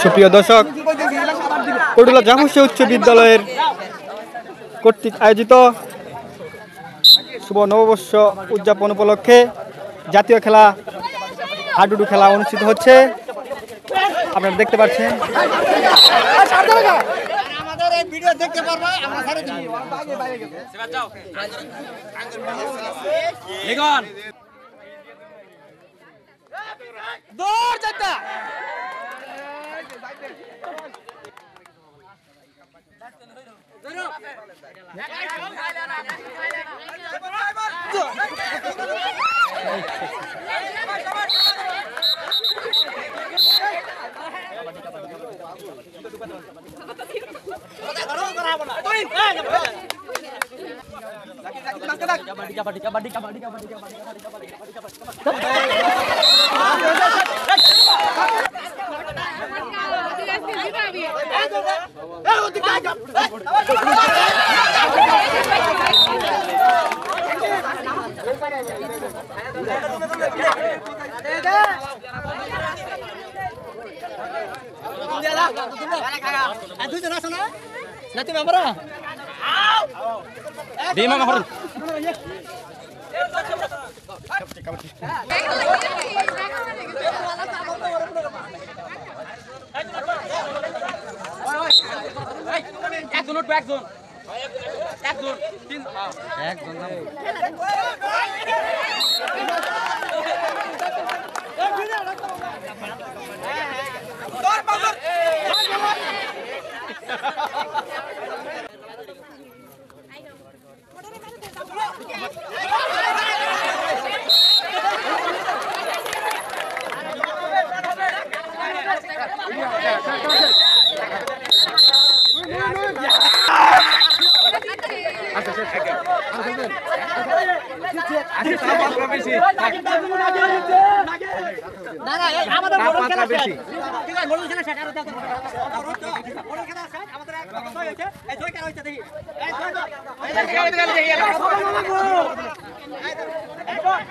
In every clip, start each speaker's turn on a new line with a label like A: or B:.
A: সুপ্রিয় দর্শক, কটুলা জাফর উচ্চ বিদ্যালয়ের কর্তৃক আয়োজিত শুভ নববর্ষ উদযাপন উপলক্ষে জাতীয় খেলা হাডুডু খেলা অনুষ্ঠিত হচ্ছে। আপনারা দেখতে পাচ্ছেন।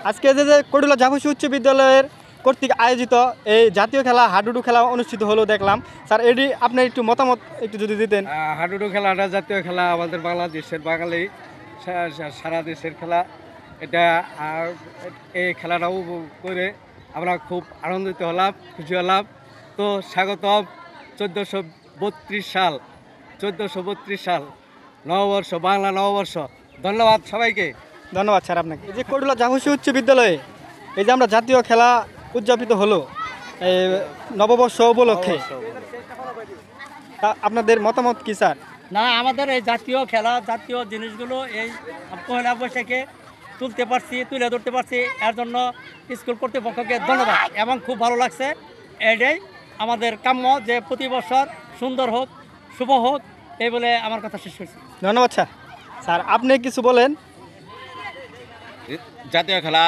A: আজকে যে কটুলা জাফর উচ্চ বিদ্যালয়ের কর্তৃক আয়োজিত এই জাতীয় খেলা হাডুডু খেলা অনুষ্ঠিত হলো দেখলাম। স্যার, এটি আপনার একটু মতামত একটু যদি দিতেন।
B: হাডুডু খেলাটা জাতীয় খেলা, আমাদের বাংলাদেশের বাঙালি সারা দেশের খেলা। এটা এই খেলাটাও করে আমরা খুব আনন্দিত হলাম, খুশি হলাম। তো স্বাগতম 1432 সাল নববর্ষ, বাংলা নববর্ষ। ধন্যবাদ সবাইকে।
A: ধন্যবাদ স্যার আপনাকে। এই যে কটুলা জাফর উচ্চ বিদ্যালয়ে এই যে আমরা জাতীয় খেলা উদযাপিত হলো এই নববর্ষ উপলক্ষে, আপনাদের মতামত কি স্যার?
C: না, আমাদের এই জাতীয় খেলা, জাতীয় জিনিসগুলো এই পয়লা বৈশাখে তুলে ধরতে পারছি, এর জন্য স্কুল কর্তৃপক্ষকে ধন্যবাদ এবং খুব ভালো লাগছে। এটাই আমাদের কাম্য যে প্রতি বছর সুন্দর হোক, শুভ হোক, এই বলে আমার কথা শেষ করছি।
A: ধন্যবাদ স্যার। স্যার, আপনি কিছু বলেন।
D: জাতীয় খেলা,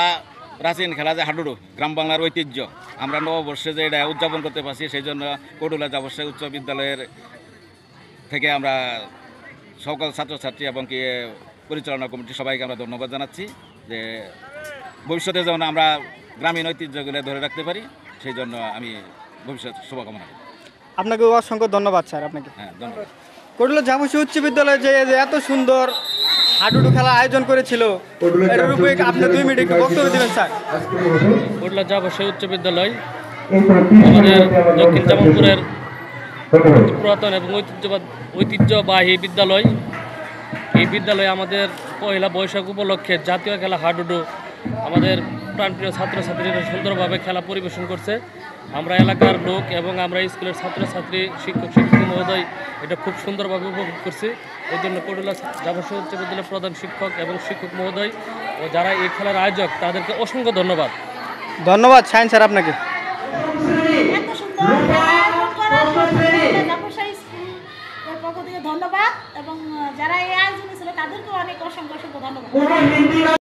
D: প্রাচীন খেলা যে হাডুডু, গ্রাম বাংলার ঐতিহ্য, আমরা নববর্ষে যে এটা উদযাপন করতে পারছি, সেই জন্য কটুলা জাফর উচ্চ বিদ্যালয়ের থেকে আমরা সকল ছাত্রছাত্রী এবং কি পরিচালনা কমিটি সবাইকে আমরা ধন্যবাদ জানাচ্ছি যে ভবিষ্যতে যেন আমরা গ্রামীণ ঐতিহ্যগুলো ধরে রাখতে পারি, সেই জন্য আমি ভবিষ্যৎ শুভকামনা করি।
A: আপনাকে অসংখ্য ধন্যবাদ স্যার। আপনাকে
D: হ্যাঁ, ধন্যবাদ।
A: কটুলা জাফর উচ্চ বিদ্যালয়ে যে এত সুন্দর হাডুডু খেলা আয়োজন করেছিল, এর উপরে আপনি 2 মিনিট একটু বক্তব্য দিবেন স্যার।
C: কটুলা জাফর উচ্চ বিদ্যালয় আমাদের দক্ষিণ জামালপুরের পুরাতন এবং ঐতিহ্যবাহী বিদ্যালয়। এই বিদ্যালয়ে আমাদের পয়লা বৈশাখ উপলক্ষে জাতীয় খেলা হাডুডু আমাদের প্রাণপ্রিয় ছাত্রছাত্রীরা সুন্দরভাবে খেলা পরিবেশন করছে। আমরা এলাকার লোক এবং আমরা স্কুলের ছাত্রছাত্রী, শিক্ষক মহোদয় এটা খুব সুন্দরভাবে উপভোগ করছি। এই জন্য কটুলা জাফর উচ্চ বিদ্যালয়ের প্রধান শিক্ষক এবং শিক্ষক মহোদয় ও যারা এই খেলার আয়োজক তাদেরকে অসংখ্য ধন্যবাদ।
A: ধন্যবাদ শাহিন স্যার আপনাকে।
E: ধন্যবাদ এবং যারা এই আয়োজন ছিল তাদেরকেও অনেক অসংখ্য ধন্যবাদ।